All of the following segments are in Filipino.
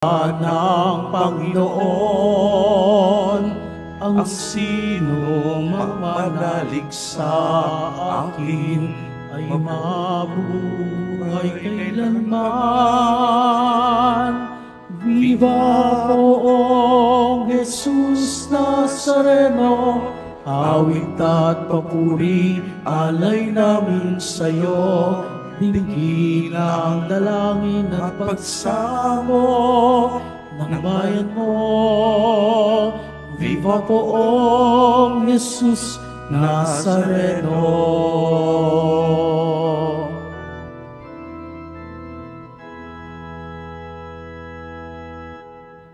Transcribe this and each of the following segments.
ng Panginoon, ang sino manalig sa akin ay mabuhay kailanman. Viva poong Jesus Nazareno, awit at papuri alay namin sa'yo. Dinggin ang dalangin at pagsamo ng bayan mo. Viva poong Jesus Nazareno.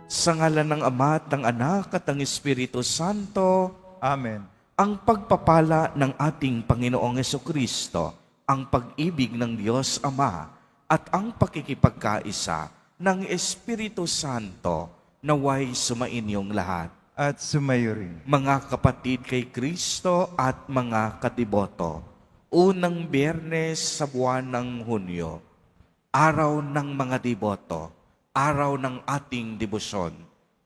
Sa ngalan ng Ama at ng Anak at ng Espiritu Santo, Amen. ang pagpapala ng ating Panginoong Hesukristo, ang pag-ibig ng Diyos Ama, at ang pakikipagkaisa ng Espiritu Santo naway sumainyong lahat. At sumayo rin. Mga kapatid kay Kristo at mga katiboto, unang Biyernes sa buwan ng Hunyo, araw ng mga deboto, araw ng ating debosyon,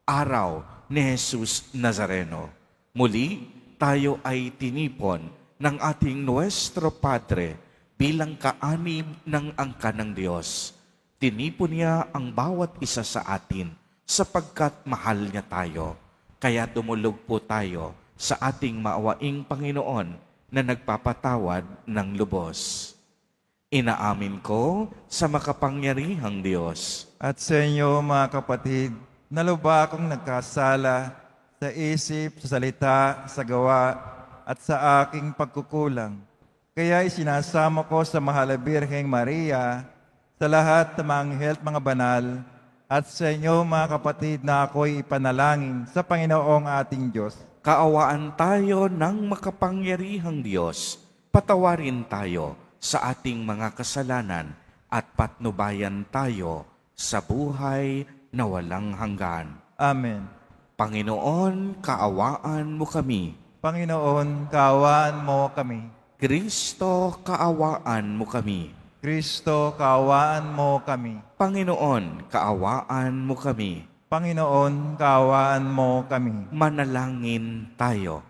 araw ni Jesus Nazareno. Muli, tayo ay tinipon ng ating Nuestro Padre bilang kaanib ng angka ng Diyos. Tinipon niya ang bawat isa sa atin sapagkat mahal niya tayo. Kaya dumulog po tayo sa ating maawaing Panginoon na nagpapatawad ng lubos. Inaamin ko sa makapangyarihang Diyos At sa inyo, mga kapatid, naluba akong nagkasala sa isip, sa salita, sa gawa, at sa aking pagkukulang. Kaya isinasamo ko sa Mahal na Birheng Maria, sa lahat ng mga anghel at mga banal, at sa inyo, mga kapatid, na ako'y ipanalangin sa Panginoong ating Diyos. kaawaan tayo ng makapangyarihang Diyos. Patawarin tayo sa ating mga kasalanan at patnubayan tayo sa buhay na walang hanggan. Amen. Panginoon, kaawaan mo kami. Panginoon, kaawaan mo kami. Kristo, kaawaan mo kami. Kristo, kaawaan mo kami. Panginoon, kaawaan mo kami. Panginoon, kaawaan mo kami. Manalangin tayo.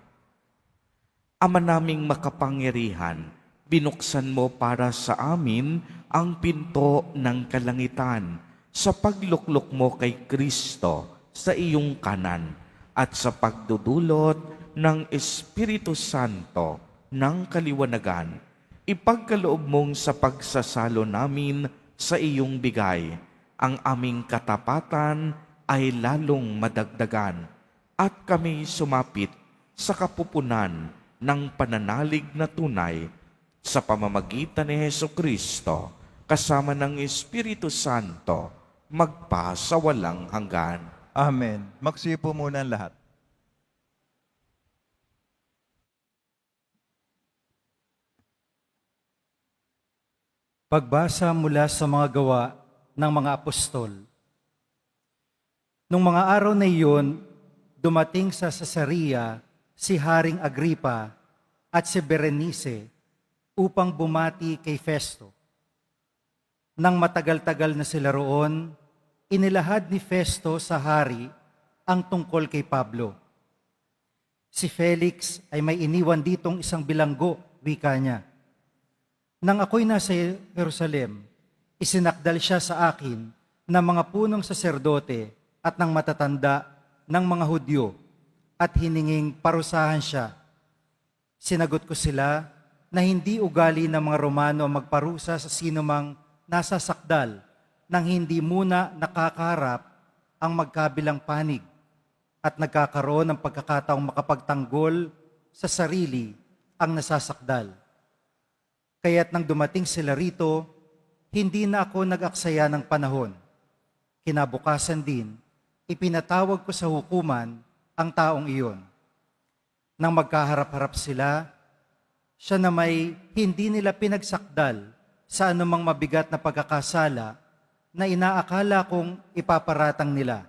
Ama naming makapangyarihan, binuksan mo para sa amin ang pinto ng kalangitan sa pagluklok mo kay Kristo sa iyong kanan at sa pagdudulot ng Espiritu Santo ng kaliwanagan. Ipagkaloob mong sa pagsasalo namin sa iyong bigay, ang aming katapatan ay lalong madagdagan at kami sumapit sa kapupunan ng pananalig na tunay sa pamamagitan ni Hesukristo kasama ng Espiritu Santo magpa sa walang hanggan. Amen. Magsipo muna ang lahat. Pagbasa mula sa mga gawa ng mga apostol. Nung mga araw na iyon, dumating sa Cesarea si Haring Agripa at si Berenice upang bumati kay Festo. Nang matagal-tagal na sila roon, inilahad ni Festo sa hari ang tungkol kay Pablo. Si Felix ay may iniwan ditong isang bilanggo, wika niya. Nang ako'y nasa Jerusalem, isinakdal siya sa akin ng mga punong saserdote at ng matatanda ng mga Hudyo at hininging parusahan siya. Sinagot ko sila na hindi ugali ng mga Romano magparusa sa sinumang nasa sakdal nang hindi muna nakakaharap ang magkabilang panig at nagkakaroon ng pagkakataong makapagtanggol sa sarili ang nasasakdal. Kaya't nang dumating sila rito, hindi na ako nag-aksaya ng panahon. Kinabukasan din, ipinatawag ko sa hukuman ang taong iyon. Nang magkaharap-harap sila, siya na may hindi nila pinagsakdal sa anumang mabigat na pagkakasala na inaakala kong ipaparatang nila.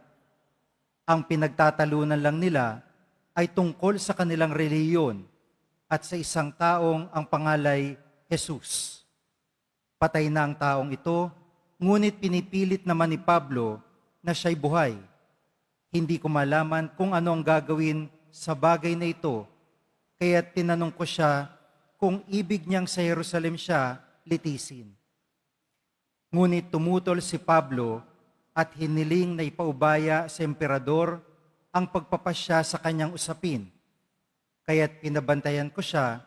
Ang pinagtatalunan lang nila ay tungkol sa kanilang relihiyon at sa isang taong ang pangalay Jesus. Patay na ang taong ito, ngunit pinipilit naman ni Pablo na siya'y buhay. Hindi ko malaman kung ano ang gagawin sa bagay na ito, kaya tinanong ko siya kung ibig niyang sa Jerusalem siya litisin. Ngunit tumutol si Pablo at hiniling na ipaubaya sa emperador ang pagpapasya sa kanyang usapin. Kaya't pinabantayan ko siya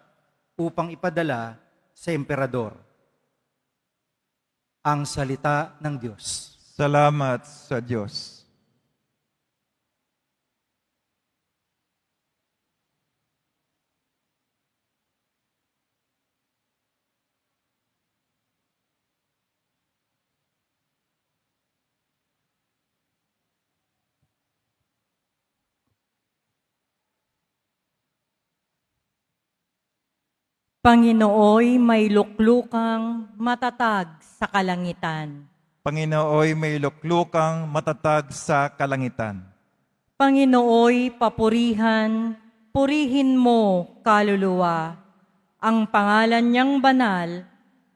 upang ipadala sa emperador. Ang salita ng Diyos. Salamat sa Diyos. Panginooy may luklukang matatag sa kalangitan. Panginooy may luklukang matatag sa kalangitan. Panginooy papurihan, purihin mo, kaluluwa. Ang pangalan niyang banal,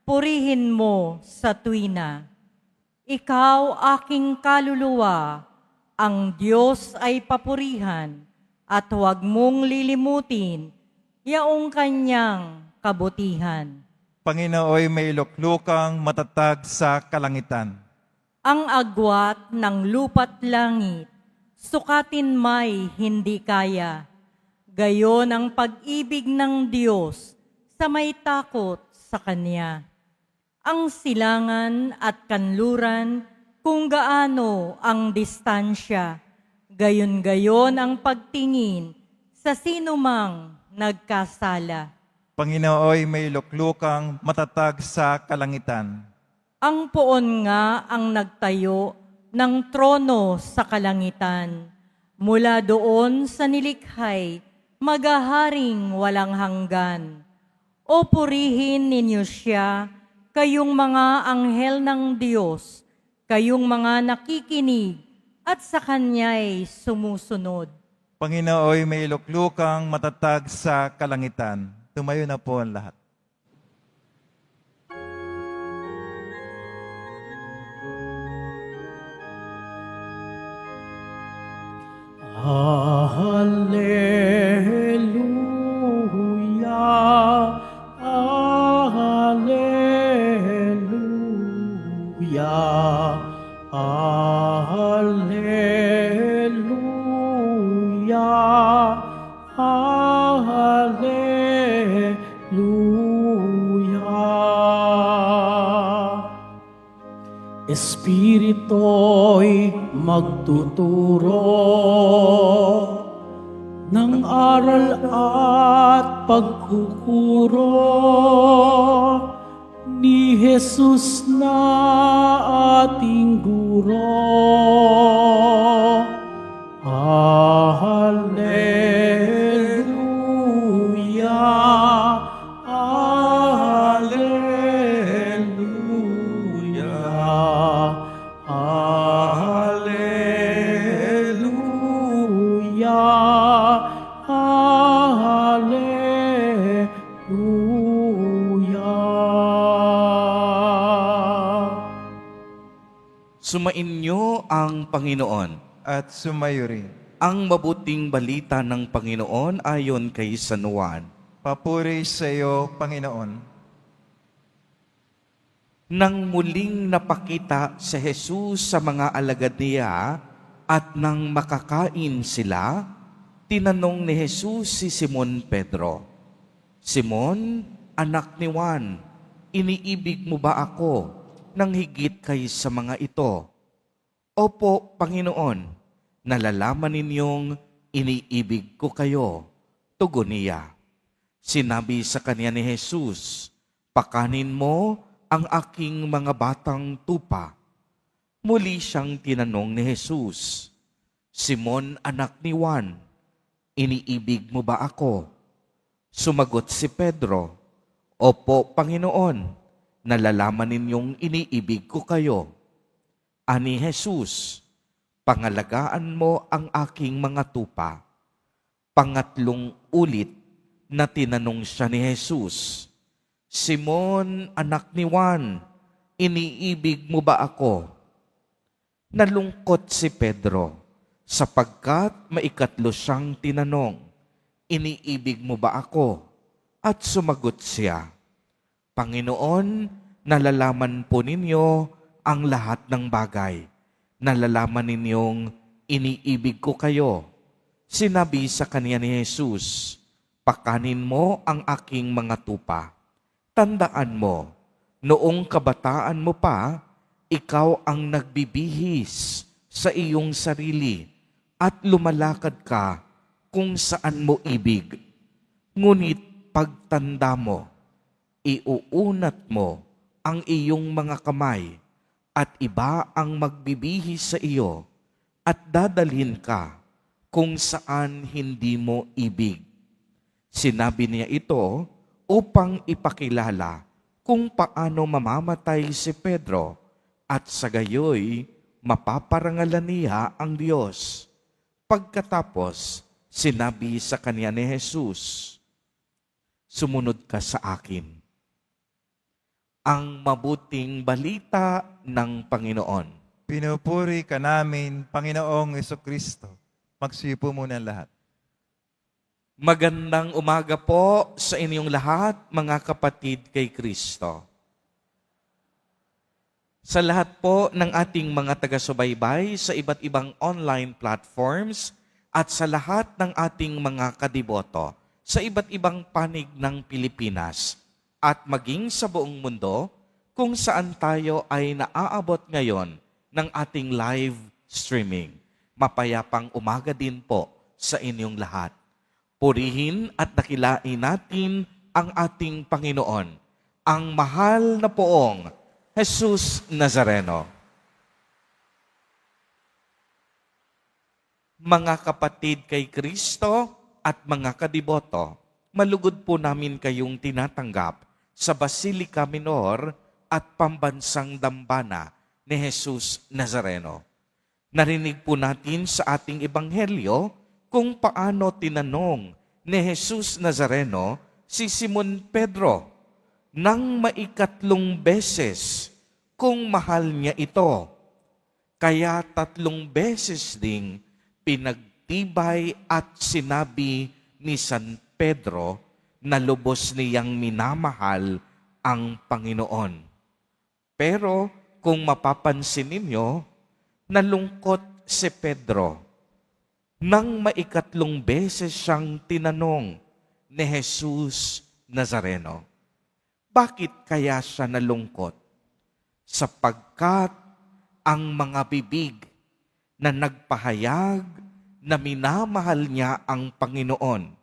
purihin mo sa tuwina. Ikaw aking kaluluwa, ang Diyos ay papurihan, at huwag mong lilimutin yaong kanyang kabutihan. Panginooy may luklukang matatag sa kalangitan. Ang agwat ng lupa't langit, sukatin may hindi kaya. Gayon ang pag-ibig ng Diyos sa may takot sa Kanya. Ang silangan at kanluran, kung gaano ang distansya, gayon-gayon ang pagtingin sa sinumang nagkasala. Panginooy may luklukang matatag sa kalangitan. Ang poon nga ang nagtayo ng trono sa kalangitan. Mula doon sa nilikhay, magaharing walang hanggan. O purihin ninyo siya, kayong mga anghel ng Diyos, kayong mga nakikinig at sa Kanya'y sumusunod. Panginooy may luklukang matatag sa kalangitan. Tumayo na po ang lahat. Alleluia, Alleluia, Alleluia, Alleluia. Espirito'y magtuturo ng aral at pagkukuro ni Jesus na ating guro. Alleluia, Alleluia, Alleluia, Alleluia. Sumainyo ang Panginoon. At sumayo rin. Ang mabuting balita ng Panginoon ayon kay San Juan. Papuri sa iyo, Panginoon. Nang muling napakita si Jesus sa mga alagad niya at nang makakain sila, tinanong ni Jesus si Simon Pedro, "Simon, anak ni Juan, iniibig mo ba ako nang higit kay sa mga ito?" "Opo, Panginoon, nalalaman ninyong iniibig ko kayo," tugon niya. Sinabi sa kanya ni Jesus, "Pakanin mo ang aking mga batang tupa." Muli siyang tinanong ni Jesus, "Simon, anak ni Juan, iniibig mo ba ako?" Sumagot si Pedro, "Opo, Panginoon, nalalaman ninyong iniibig ko kayo." Ani Jesus, "Pangalagaan mo ang aking mga tupa." Pangatlong ulit na tinanong siya ni Jesus, "Simon, anak ni Juan, iniibig mo ba ako?" Nalungkot si Pedro sapagkat maikatlo siyang tinanong, "Iniibig mo ba ako?" At sumagot siya, "Panginoon, nalalaman po ninyo ang lahat ng bagay. Nalalaman ninyong iniibig ko kayo." Sinabi sa kanya ni Jesus, "Pakanin mo ang aking mga tupa. Tandaan mo, noong kabataan mo pa, ikaw ang nagbibihis sa iyong sarili at lumalakad ka kung saan mo ibig. Ngunit pagtanda mo, iuunat mo ang iyong mga kamay at iba ang magbibihis sa iyo at dadalhin ka kung saan hindi mo ibig." Sinabi niya ito upang ipakilala kung paano mamamatay si Pedro at sa gayoy mapaparangalan niya ang Diyos. Pagkatapos, sinabi sa kanya ni Jesus, "Sumunod ka sa akin." Ang mabuting balita ng Panginoon. Pinupuri ka namin, Panginoong Kristo. Magsipo muna ang lahat. Magandang umaga po sa inyong lahat, mga kapatid kay Kristo. Sa lahat po ng ating mga taga-subaybay sa iba't ibang online platforms at sa lahat ng ating mga kadiboto sa iba't ibang panig ng Pilipinas at maging sa buong mundo kung saan tayo ay naaabot ngayon ng ating live streaming. Mapayapang umaga din po sa inyong lahat. Purihin at dakilain natin ang ating Panginoon, ang mahal na poong Jesus Nazareno. Mga kapatid kay Kristo at mga kadiboto, malugod po namin kayong tinatanggap sa Basilica Minor at Pambansang Dambana ni Jesus Nazareno. Narinig po natin sa ating ebanghelyo kung paano tinanong ni Jesus Nazareno si Simon Pedro nang maikatlong beses kung mahal niya ito. Kaya 3 beses ding pinagtibay at sinabi ni San Pedro na lubos niyang minamahal ang Panginoon. Pero kung mapapansin ninyo, nalungkot si Pedro nang maikatlong beses siyang tinanong ni Jesus Nazareno. Bakit kaya siya nalungkot? Sapagkat ang mga bibig na nagpahayag na minamahal niya ang Panginoon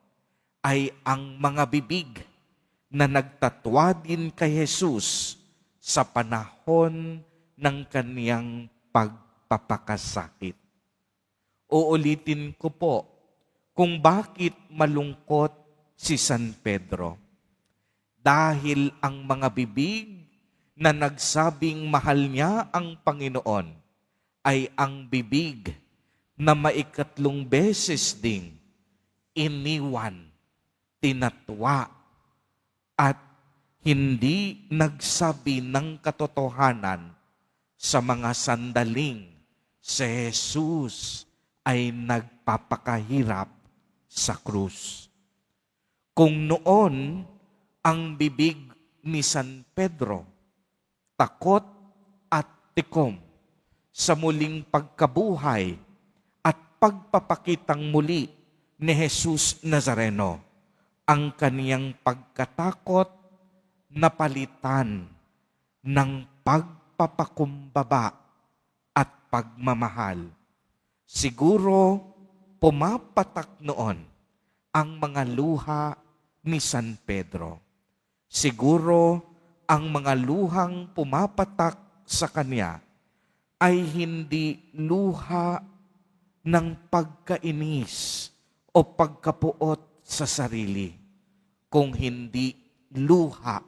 ay ang mga bibig na nagtatwa din kay Jesus sa panahon ng kaniyang pagpapakasakit. Uulitin ko po kung bakit malungkot si San Pedro. Dahil ang mga bibig na nagsabing mahal niya ang Panginoon ay ang bibig na maikatlong beses ding iniwan, tinatwa, at hindi nagsabi ng katotohanan sa mga sandaling si Jesus ay nagpapakahirap sa krus. Kung noon ang bibig ni San Pedro takot at tikom sa muling pagkabuhay at pagpapakitang muli ni Jesus Nazareno, ang kaniyang pagkatakot napalitan ng pagpapakumbaba at pagmamahal. Siguro pumapatak noon ang mga luha ni San Pedro. Siguro ang mga luhang pumapatak sa kanya ay hindi luha ng pagkainis o pagkapuot sa sarili, kung hindi luha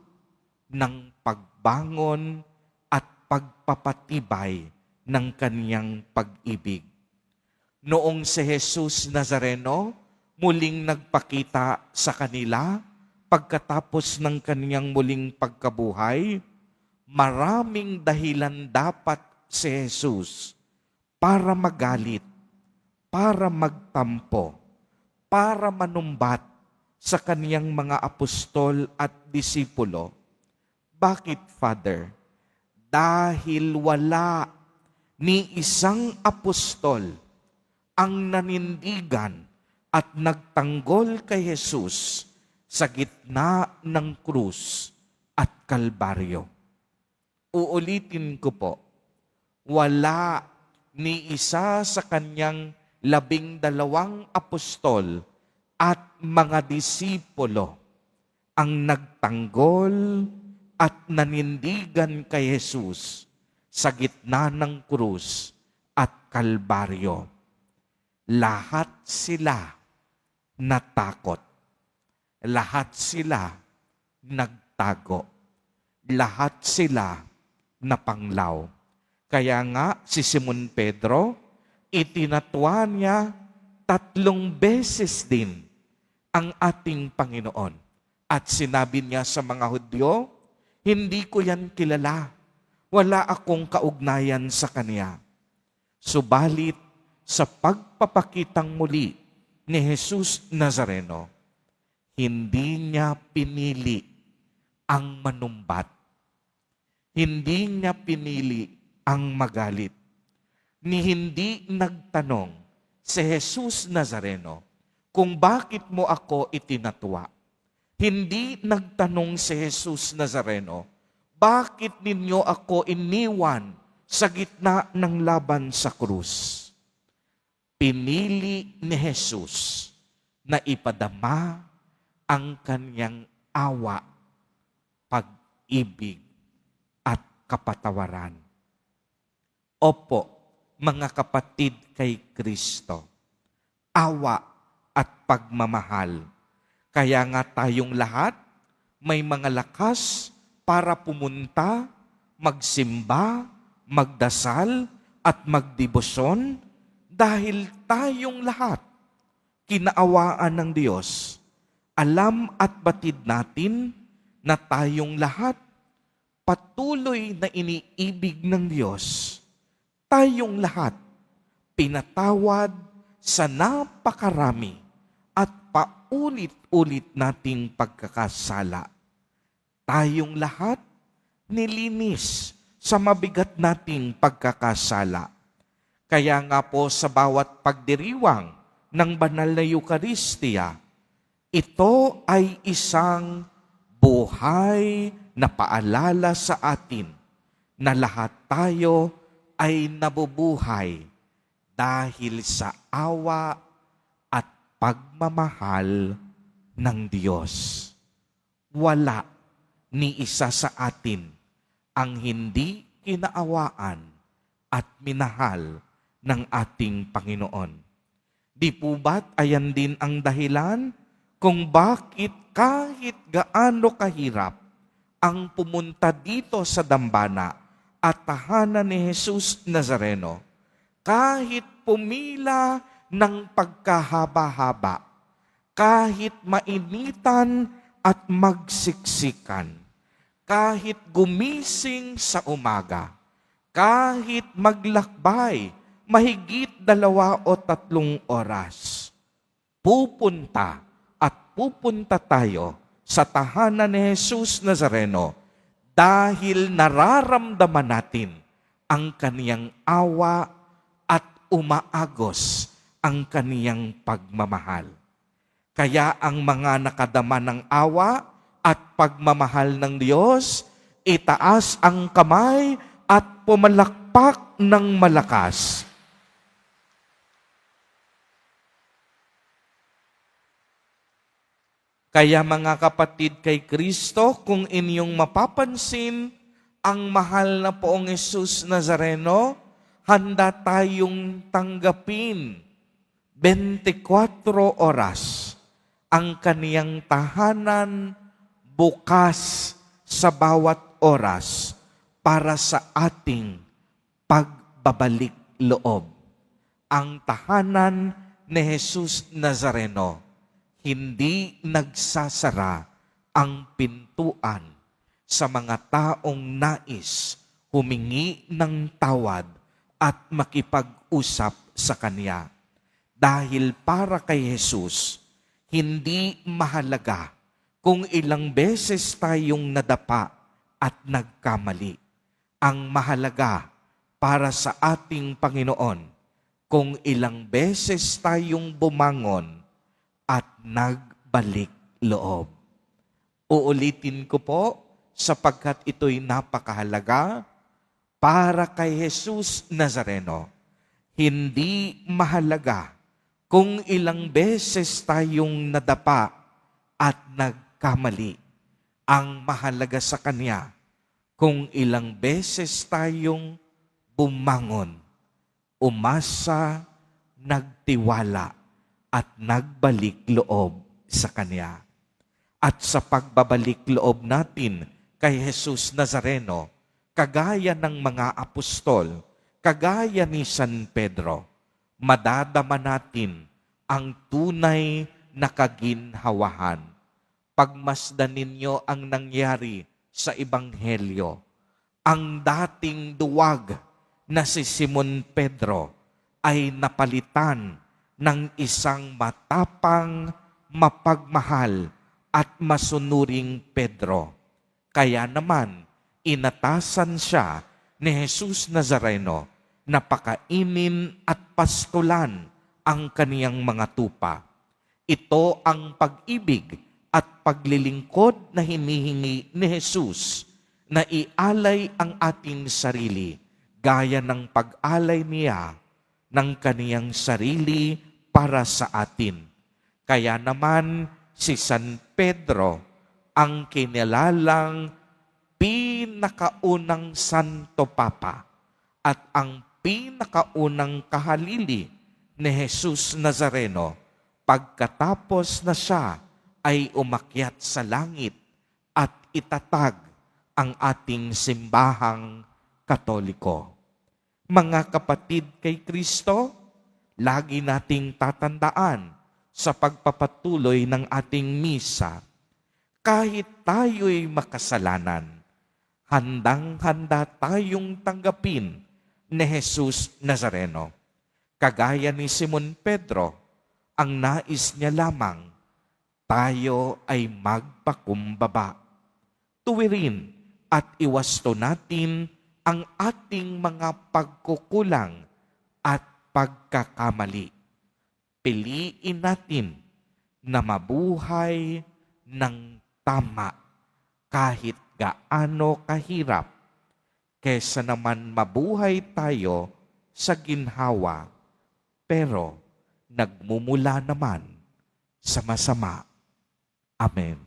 ng pagbangon at pagpapatibay ng kaniyang pag-ibig. Noong si Jesus Nazareno muling nagpakita sa kanila pagkatapos ng kaniyang muling pagkabuhay, maraming dahilan dapat si Jesus para magalit, para magtampo, para manumbat sa kaniyang mga apostol at disipulo. Bakit, Father? Dahil wala ni isang apostol ang nanindigan at nagtanggol kay Jesus sa gitna ng krus at kalbaryo. Uulitin ko po, wala ni isa sa kanyang 12 apostol at mga disipulo ang nagtanggol at nanindigan kay Jesus sa gitna ng krus at kalbaryo. Lahat sila natakot. Lahat sila nagtago. Lahat sila napanglaw. Kaya nga si Simon Pedro, itinatwa niya 3 beses din ang ating Panginoon. At sinabi niya sa mga Hudyo, hindi ko yan kilala. Wala akong kaugnayan sa Kanya. Subalit sa pagpapakitang muli ni Jesus Nazareno, hindi niya pinili ang manumbat. Hindi niya pinili ang magalit. Ni hindi nagtanong si Jesus Nazareno kung bakit mo ako itinatwa. Hindi nagtanong si Jesus Nazareno, bakit ninyo ako iniwan sa gitna ng laban sa krus? Pinili ni Jesus na ipadama ang kanyang awa, pag-ibig, at kapatawaran. Opo, mga kapatid kay Kristo, awa at pagmamahal. Kaya nga tayong lahat may mga lakas para pumunta, magsimba, magdasal, at magdebosyon dahil tayong lahat kinaawaan ng Diyos. Alam at batid natin na tayong lahat patuloy na iniibig ng Diyos. Tayong lahat pinatawad sa napakarami at paulit-ulit nating pagkakasala. Tayong lahat nilinis sa mabigat nating pagkakasala. Kaya nga po sa bawat pagdiriwang ng banal na Eucharistia, ito ay isang buhay na paalala sa atin na lahat tayo ay nabubuhay dahil sa awa at pagmamahal ng Diyos. Wala ni isa sa atin ang hindi kinaawaan at minahal ng ating Panginoon. Di po ba't ayan din ang dahilan kung bakit kahit gaano kahirap ang pumunta dito sa dambana at tahanan ni Jesus Nazareno, kahit pumila ng pagkahaba-haba, kahit mainitan at magsiksikan, kahit gumising sa umaga, kahit maglakbay mahigit 2 o 3 oras, pupunta tayo sa tahanan ni Jesus Nazareno dahil nararamdaman natin ang kaniyang awa at umaagos ang kaniyang pagmamahal. Kaya ang mga nakadama ng awa at pagmamahal ng Diyos, itaas ang kamay at pumalakpak ng malakas. Kaya mga kapatid kay Kristo, kung inyong mapapansin, ang mahal na Poong Jesus Nazareno, handa tayong tanggapin 24 oras ang kaniyang tahanan bukas sa bawat oras para sa ating pagbabalik loob. Ang tahanan ni Jesus Nazareno, hindi nagsasara ang pintuan sa mga taong nais humingi ng tawad at makipag-usap sa Kanya. Dahil para kay Jesus, hindi mahalaga kung ilang beses tayong nadapa at nagkamali. Ang mahalaga para sa ating Panginoon, kung ilang beses tayong bumangon at nagbalik loob. Uulitin ko po sapagkat ito'y napakahalaga para kay Jesus Nazareno. Hindi mahalaga kung ilang beses tayong nadapa at nagkamali. Ang mahalaga sa Kanya, kung ilang beses tayong bumangon, umasa, nagtiwala, at nagbalik loob sa Kanya. At sa pagbabalik loob natin kay Jesus Nazareno, kagaya ng mga apostol, kagaya ni San Pedro, madadama natin ang tunay na kaginhawahan. Pagmasdan ninyo ang nangyari sa Ebanghelyo. Ang dating duwag na si Simon Pedro ay napalitan ng isang matapang, mapagmahal at masunuring Pedro. Kaya naman, inatasan siya ni Jesus Nazareno na pakainin at pastulan ang kaniyang mga tupa. Ito ang pag-ibig at paglilingkod na hinihingi ni Jesus, na ialay ang ating sarili gaya ng pag-alay niya ng kaniyang sarili para sa atin. Kaya naman si San Pedro ang kinilalang pinakaunang Santo Papa at ang pinakaunang kahalili ni Jesus Nazareno pagkatapos na siya ay umakyat sa langit at itatag ang ating simbahang Katoliko. Mga kapatid kay Kristo, lagi nating tatandaan sa pagpapatuloy ng ating misa, kahit tayo'y makasalanan, handang-handa tayong tanggapin ni Jesus Nazareno. Kagaya ni Simon Pedro, ang nais niya lamang, tayo ay magpakumbaba. Tuwirin at iwasto natin ang ating mga pagkukulang at pagkakamali. Piliin natin na mabuhay ng tama kahit gaano kahirap, kesa naman mabuhay tayo sa ginhawa pero nagmumula naman sa masama. Amen.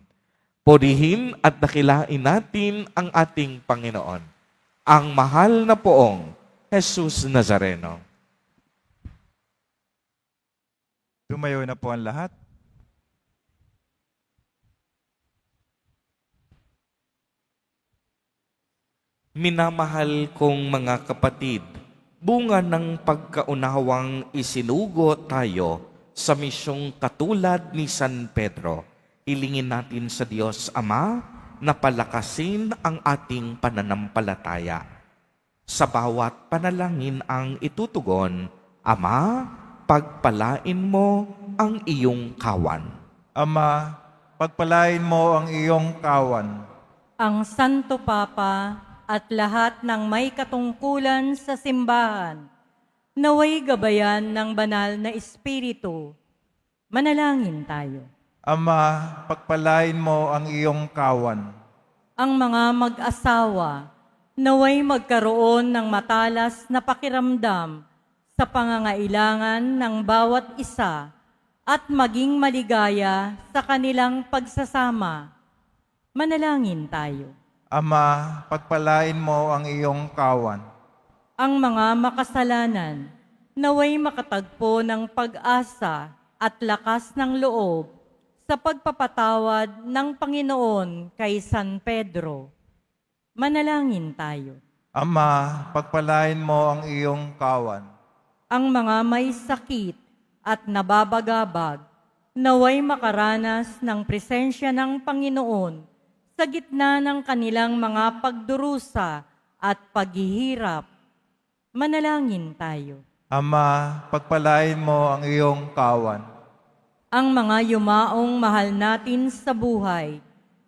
Purihin at dakilain natin ang ating Panginoon, ang mahal na poong Jesus Nazareno. Tumayo na po ang lahat. Minamahal kong mga kapatid, bunga ng pagkaunawang isinugo tayo sa misyong katulad ni San Pedro, hilingin natin sa Diyos Ama na palakasin ang ating pananampalataya. Sa bawat panalangin ang itutugon, Ama, pagpalain mo ang iyong kawan. Ama, pagpalain mo ang iyong kawan. Ang Santo Papa at lahat ng may katungkulan sa simbahan, naway gabayan ng banal na Espiritu. Manalangin tayo. Ama, pagpalain mo ang iyong kawan. Ang mga mag-asawa, naway magkaroon ng matalas na pakiramdam sa pangangailangan ng bawat isa at maging maligaya sa kanilang pagsasama. Manalangin tayo. Ama, pagpalain mo ang iyong kawan. Ang mga makasalanan, naway makatagpo ng pag-asa at lakas ng loob sa pagpapatawad ng Panginoon kay San Pedro. Manalangin tayo. Ama, pagpalain mo ang iyong kawan. Ang mga may sakit at nababagabag, naway makaranas ng presensya ng Panginoon sa gitna ng kanilang mga pagdurusa at paghihirap. Manalangin tayo. Ama, pagpalain mo ang iyong kawan. Ang mga yumaong mahal natin sa buhay,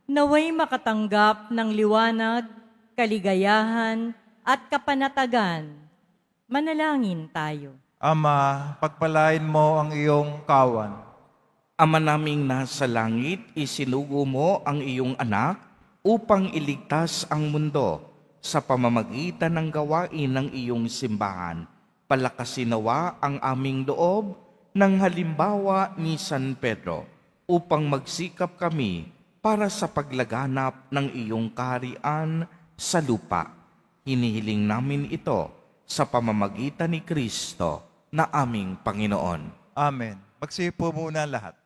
naway makatanggap ng liwanag, kaligayahan, at kapanatagan. Manalangin tayo. Ama, pagpalain mo ang iyong kawan. Ama naming nasa langit, isinugo mo ang iyong anak upang iligtas ang mundo sa pamamagitan ng gawain ng iyong simbahan. Palakasin nawa ang aming loob ng halimbawa ni San Pedro upang magsikap kami para sa paglaganap ng iyong kaharian sa lupa. Hinihiling namin ito sa pamamagitan ni Kristo na aming Panginoon. Amen. Magsipo muna lahat.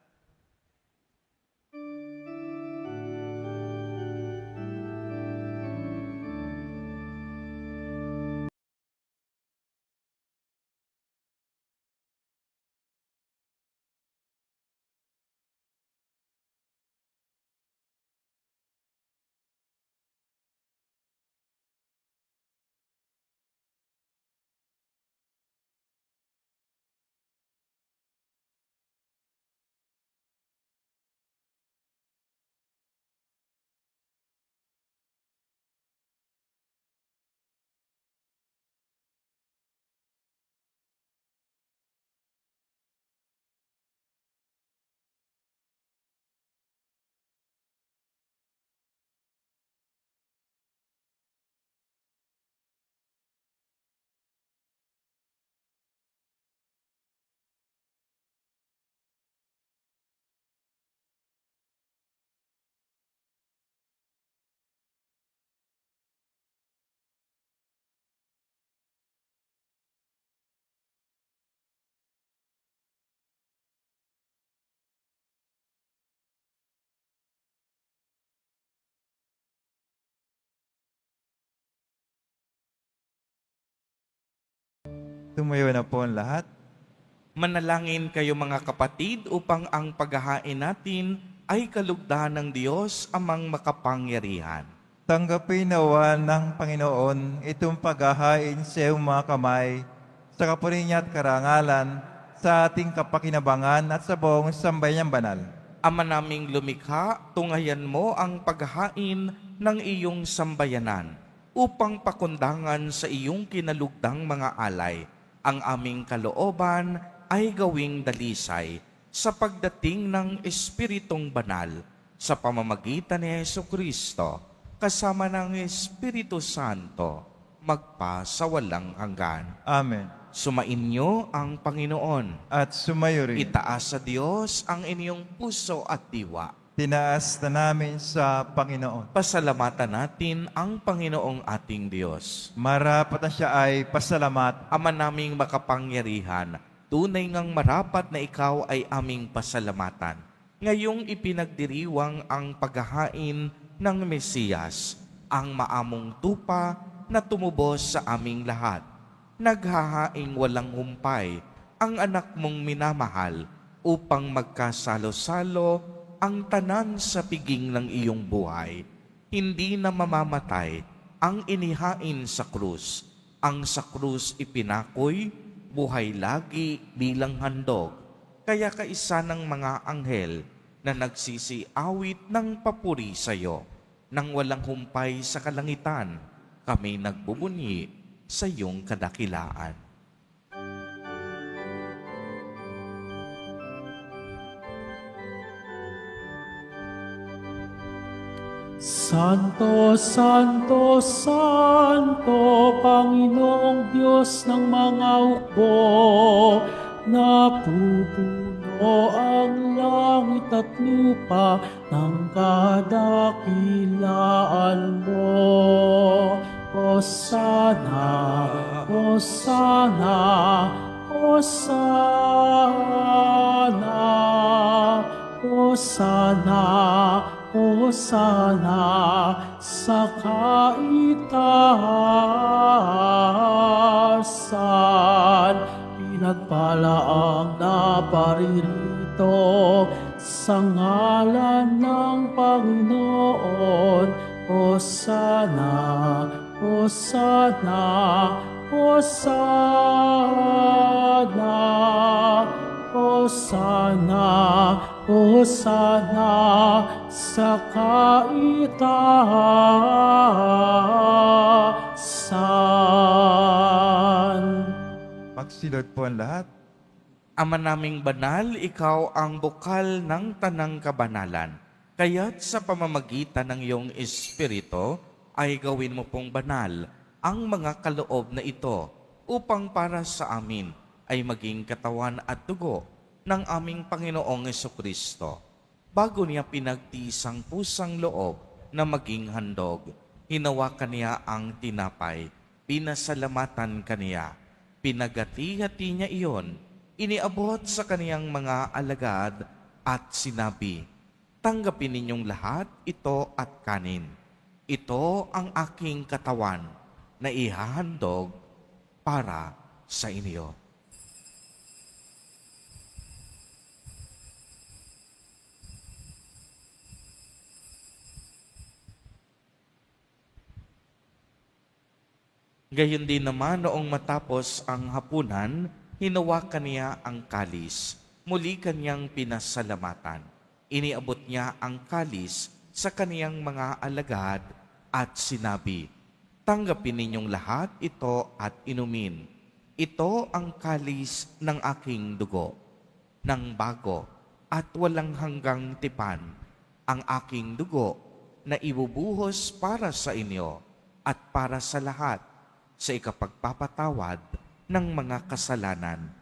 Tumayo na po ang lahat. Manalangin kayo mga kapatid upang ang paghahain natin ay kalugdan ng Diyos amang makapangyarihan. Tanggapin nawa ng Panginoon itong paghahain sa iyong mga kamay sa kapuri niya at karangalan sa ating kapakinabangan at sa buong sambayanang banal. Ama naming lumikha, tungayan mo ang paghahain ng iyong sambayanan upang pakundangan sa iyong kinalugdang mga alay. Ang aming kalooban ay gawing dalisay sa pagdating ng Espiritong Banal sa pamamagitan ni Jesucristo kasama ng Espiritu Santo magpa sa walang hanggan. Amen. Sumainyo ang Panginoon. At sumayo rin. Itaas sa Diyos ang inyong puso at diwa. Tinaas na namin sa Panginoon. Pasalamatan natin ang Panginoong ating Diyos. Marapat na siya ay pasalamat. Ama naming makapangyarihan, tunay ngang marapat na ikaw ay aming pasalamatan. Ngayong ipinagdiriwang ang paghahain ng Mesiyas, ang maamong tupa na tumubos sa aming lahat. Naghahaing walang humpay ang anak mong minamahal upang magkasalo-salo ang tanan sa piging ng iyong buhay. Hindi na mamamatay ang inihain sa krus. Ang sa krus ipinakoy, buhay lagi bilang handog. Kaya kaisa ng mga anghel na nagsisiawit ng papuri sa iyo. Nang walang humpay sa kalangitan, kami nagbubunyi sa iyong kadakilaan. Santo, Santo, Santo, Panginoong Diyos ng mga hukbo, napupuno ang langit at lupa ng kadakilaan mo. Hosana, Hosana, Hosana, Hosana, Hosana sa kaitaasan. Pinagpala ang naparirito sa ngalan ng Panginoon. Hosana, Hosana, Hosana, Hosana, Hosana sa kaitaasan. Magsilod po ang lahat. Ama naming banal, ikaw ang bukal ng tanang kabanalan. Kaya't sa pamamagitan ng iyong Espiritu, ay gawin mo pong banal ang mga kaloob na ito upang para sa amin ay maging katawan at dugo ng aming Panginoong Jesucristo. Bago niya pinagtiisang pusang loob na maging handog, hinawakan niya ang tinapay, pinasalamatan kaniya, pinagati-hati niya iyon, iniabot sa kaniyang mga alagad at sinabi, "Tanggapin ninyong lahat ito at kanin. Ito ang aking katawan na ihahandog para sa inyo." Gayon din naman noong matapos ang hapunan, hinawakan niya ang kalis. Muli kanyang pinasalamatan. Iniabot niya ang kalis sa kaniyang mga alagad at sinabi, "Tanggapin ninyong lahat ito at inumin. Ito ang kalis ng aking dugo, ng bago at walang hanggang tipan, ang aking dugo na ibubuhos para sa inyo at para sa lahat sa ikapagpapatawad ng mga kasalanan.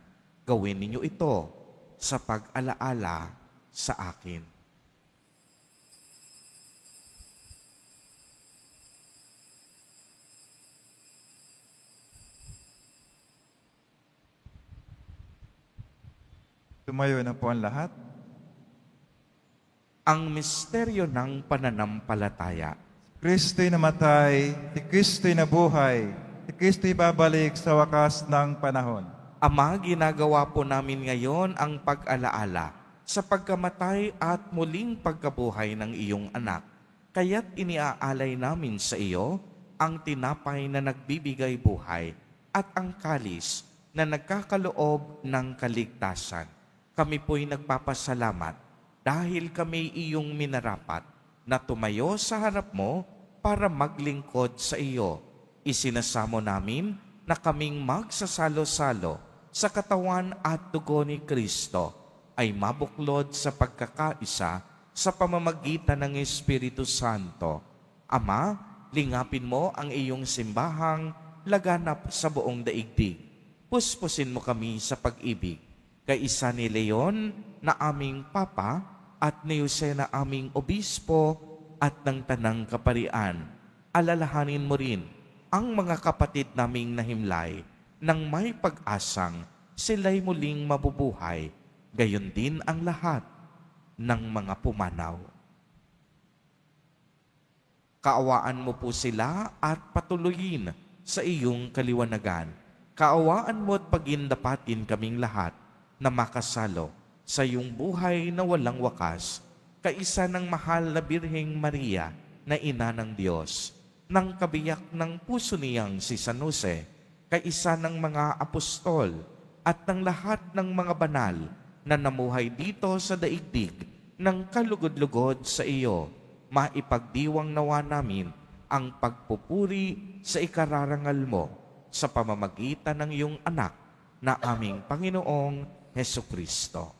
Gawin ninyo ito sa pag-alaala sa akin." Tumayo na po ang lahat. Ang misteryo ng pananampalataya. Kristo'y namatay, si Kristo'y nabuhay, si Kristo'y babalik sa wakas ng panahon. Ama, ginagawa po namin ngayon ang pag-alaala sa pagkamatay at muling pagkabuhay ng iyong anak. Kaya't iniaalay namin sa iyo ang tinapay na nagbibigay buhay at ang kalis na nagkakaloob ng kaligtasan. Kami po'y nagpapasalamat dahil kami iyong minarapat na tumayo sa harap mo para maglingkod sa iyo. Isinasamo namin na kaming magsasalo-salo sa katawan at dugo ni Kristo ay mabuklod sa pagkakaisa sa pamamagitan ng Espiritu Santo. Ama, lingapin mo ang iyong simbahang laganap sa buong daigdig. Puspusin mo kami sa pag-ibig. Kaisa ni Leon na aming Papa at ni Jose na aming Obispo at ng Tanang Kaparian. Alalahanin mo rin ang mga kapatid naming nahimlay nang may pag-asang sila'y muling mabubuhay, gayon din ang lahat ng mga pumanaw. Kaawaan mo po sila at patuloyin sa iyong kaliwanagan. Kaawaan mo at pagindapatin kaming lahat na makasalo sa iyong buhay na walang wakas, kaisa ng mahal na Birheng Maria na ina ng Diyos, ng kabiyak ng puso niyang si San Jose, kaisa ng mga apostol at ng lahat ng mga banal na namuhay dito sa daigdig ng kalugod-lugod sa iyo, maipagdiwang nawa namin ang pagpupuri sa ikararangal mo sa pamamagitan ng iyong anak na aming Panginoong Hesukristo.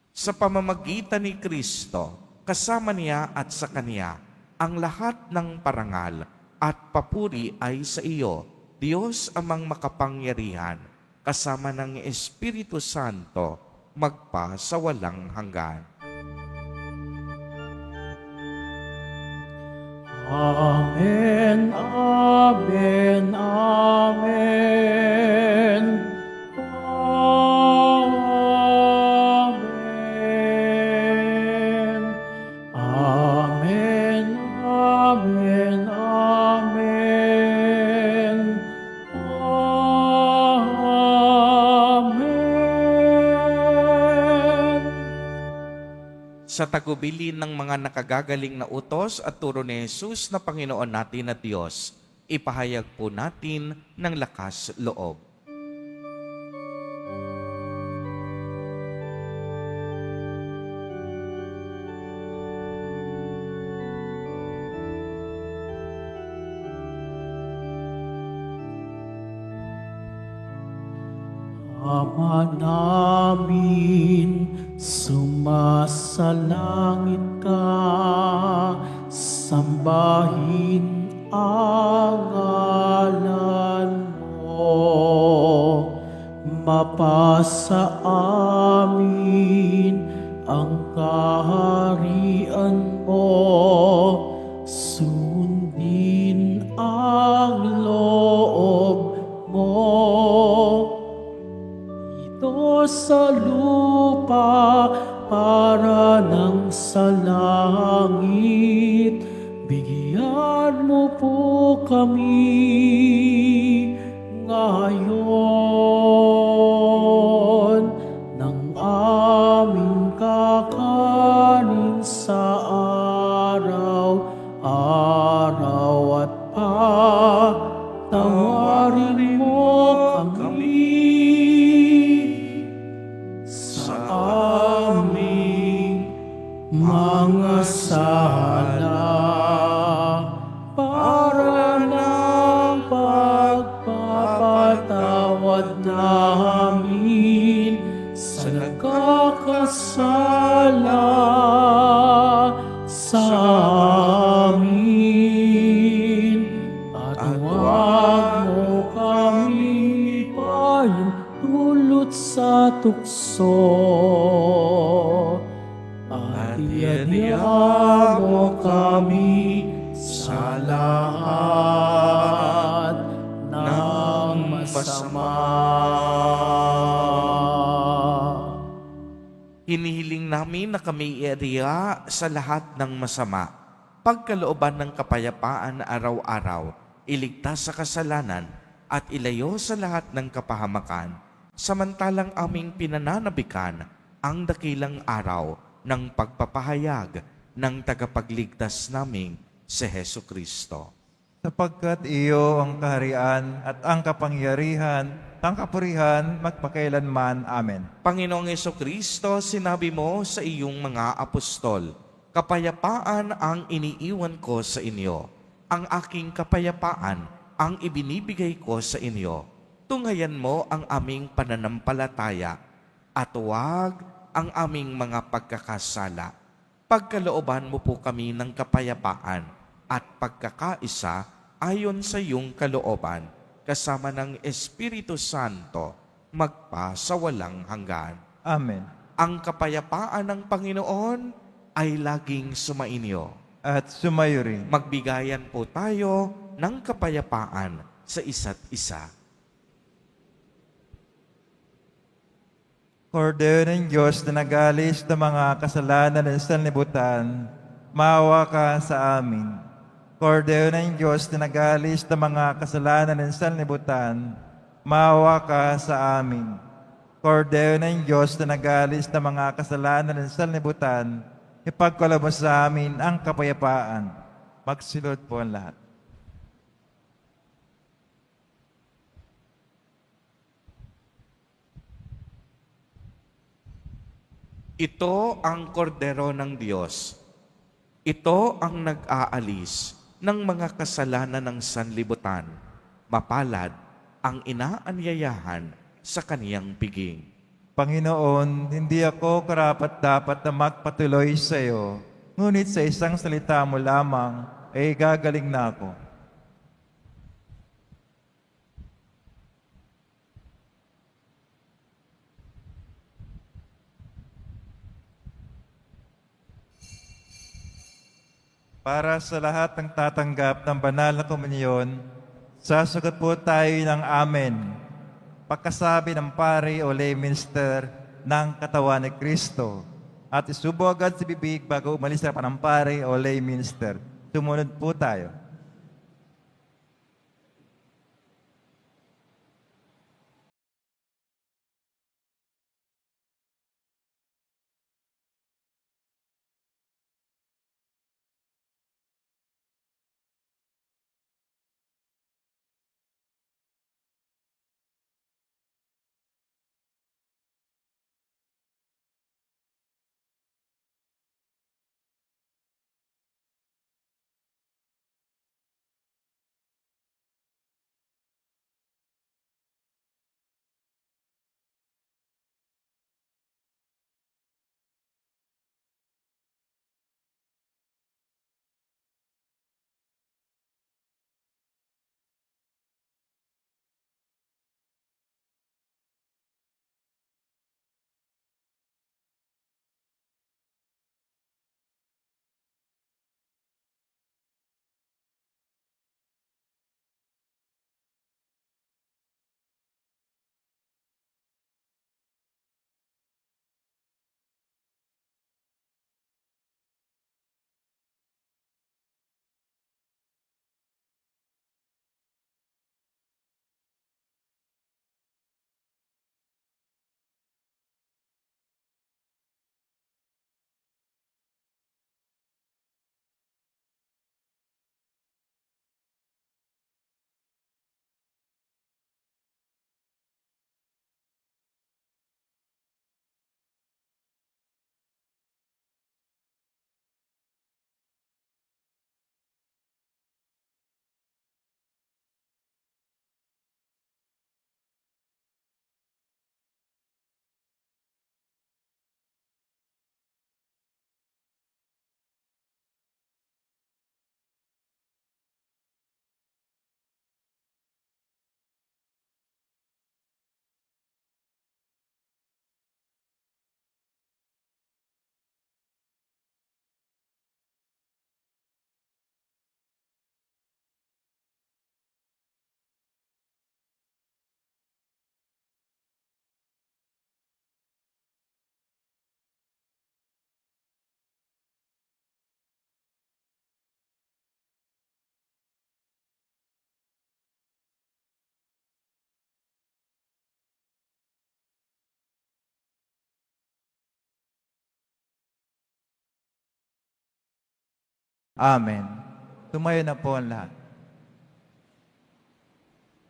Sa pamamagitan ni Kristo, kasama niya at sa Kanya, ang lahat ng parangal at papuri ay sa iyo, Diyos amang makapangyarihan, kasama ng Espiritu Santo, magpa sa walang hanggan. Amen, amen, amen. Amen. Amen, amen, amen. Amen. Sa tagubilin ng mga nakagagaling na utos at turo ni Jesus na Panginoon natin at Diyos, Ipahayag po natin ng lakas loob. Ama namin, sumasalangit ka, sambahin ang ngalan mo. Mapasa amin ang kaharian mo, sundin ang loob mo. Ito sa lupa para ng sa langit, bigyan mo po kami ngayon ng aming kakanin sa araw-araw, at patawarin mo kami sa aming mga sala, para ng pagpapatawad namin sa nagkakasala sa amin. At huwag mo kami dulot sa tukso, at iadya mo kami sa lahat ng masama. Hinihiling namin na kami iadya sa lahat ng masama, pagkalooban ng kapayapaan araw-araw, iligtas sa kasalanan, at ilayo sa lahat ng kapahamakan, samantalang aming pinananabikan ang dakilang araw ng pagpapahayag ng tagapagligtas naming si Hesu Kristo. Sapagkat iyo ang kaharian at ang kapangyarihan, ang kapurihan, magpakailanman. Amen. Panginoong Hesu Kristo, sinabi mo sa iyong mga apostol, kapayapaan ang iniiwan ko sa inyo, ang aking kapayapaan ang ibinibigay ko sa inyo. Tunghayan mo ang aming pananampalataya at huwag ang aming mga pagkakasala. Pagkalooban mo po kami ng kapayapaan at pagkakaisa ayon sa iyong kalooban, kasama ng Espiritu Santo, magpasawalang hanggan. Amen. Ang kapayapaan ng Panginoon ay laging sumainyo. At sumayo rin. Magbigayan po tayo ng kapayapaan sa isa't isa. Kordero ng Diyos na nagalis ng mga kasalanan ng sanlibutan, maawa ka sa amin. Kordero ng Diyos na nagalis ng mga kasalanan ng sanlibutan, maawa ka sa amin. Kordero ng Diyos na nagalis ng mga kasalanan ng sanlibutan, ipagkaloob mo sa amin ang kapayapaan. Magsilod po ang lahat. Ito ang kordero ng Diyos. Ito ang nag-aalis ng mga kasalanan ng sanlibutan. Mapalad ang inaanyayahan sa kaniyang piging. Panginoon, hindi ako karapat-dapat na magpatuloy sa iyo, ngunit sa isang salita mo lamang ay gagaling na ako. Para sa lahat ng tatanggap ng banal na komunyon, sasagot po tayo ng Amen. Pagkasabi ng pari o lay minister ng katawan ni Kristo. At isubo agad sa bibig bago umalis sa panampari o lay minister. Sumunod po tayo. Amen. Tumayo na po ang lahat.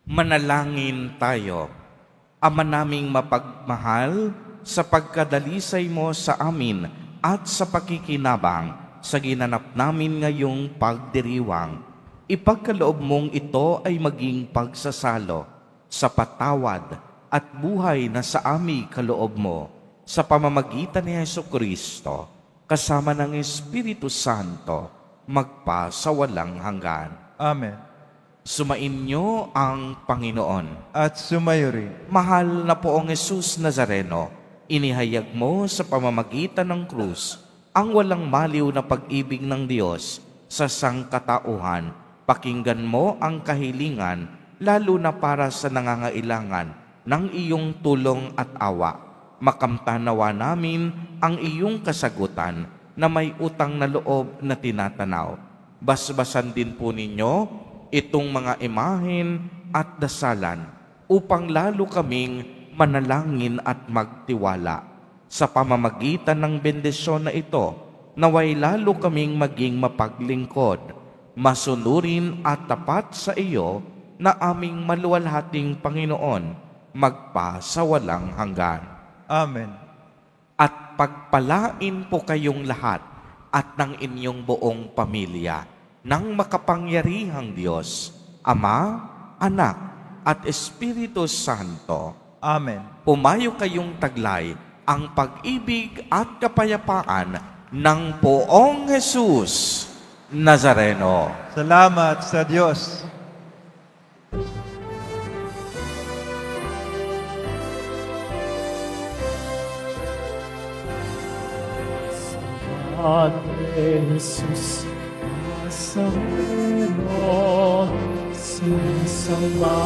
Manalangin tayo. Ama naming mapagmahal, sa pagkadalisay mo sa amin at sa pakikinabang sa ginanap namin ngayong pagdiriwang, ipagkaloob mong ito ay maging pagsasalo sa patawad at buhay na sa aming kaloob mo sa pamamagitan ni Jesucristo, kasama ng Espiritu Santo, magpa sa walang hanggan. Amen. Sumainyo ang Panginoon. At sumayo rin. Mahal na poong Jesus Nazareno, inihayag mo sa pamamagitan ng krus ang walang maliw na pag-ibig ng Diyos sa sangkatauhan. Pakinggan mo ang kahilingan, lalo na para sa nangangailangan ng iyong tulong at awa. Makamtanawa namin ang iyong kasagutan na may utang na loob na tinatanaw. Basbasan din po ninyo itong mga imahen at dasalan upang lalo kaming manalangin at magtiwala. Sa pamamagitan ng bendisyon na ito, naway lalo kaming maging mapaglingkod, masunurin at tapat sa iyo na aming maluwalhating Panginoon, magpa sa walang hanggan. Amen. At pagpalain po kayong lahat at ng inyong buong pamilya ng makapangyarihang Diyos, Ama, Anak, at Espiritu Santo. Amen. Pumayo kayong taglay ang pag-ibig at kapayapaan ng poong Jesus Nazareno. Salamat sa Diyos. Padre Jesus Nazareno, sinasamba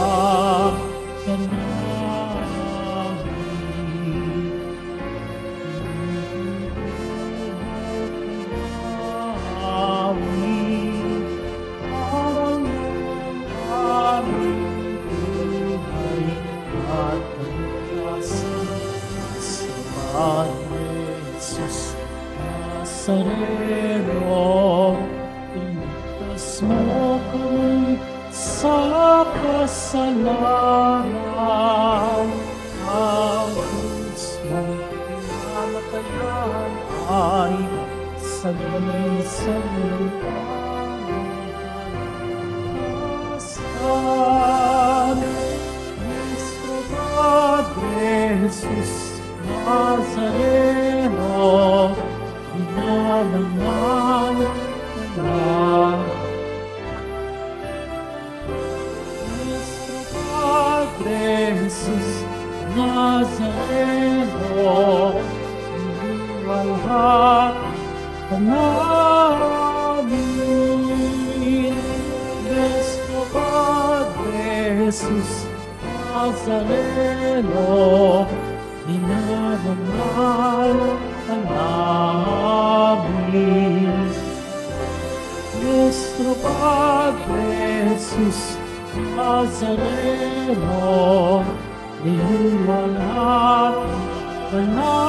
ka namin. Parang aming buhay at pagkasan sa Padre Jesus Nazareno, iligtas mo kami sa kasalanan. Ang Kristo pinamatayan ay sagisag ng pangangalasan. Nuestro Padre Jesus Nazareno, inalangan ka. Nuestro Padre Jesus Nazareno, iniwalhati ka namin. Nuestro Padre Jesus Nazareno, inalangan ka namin. Nuestro Padre Jesus Nazareno, iniwalhati ka namin.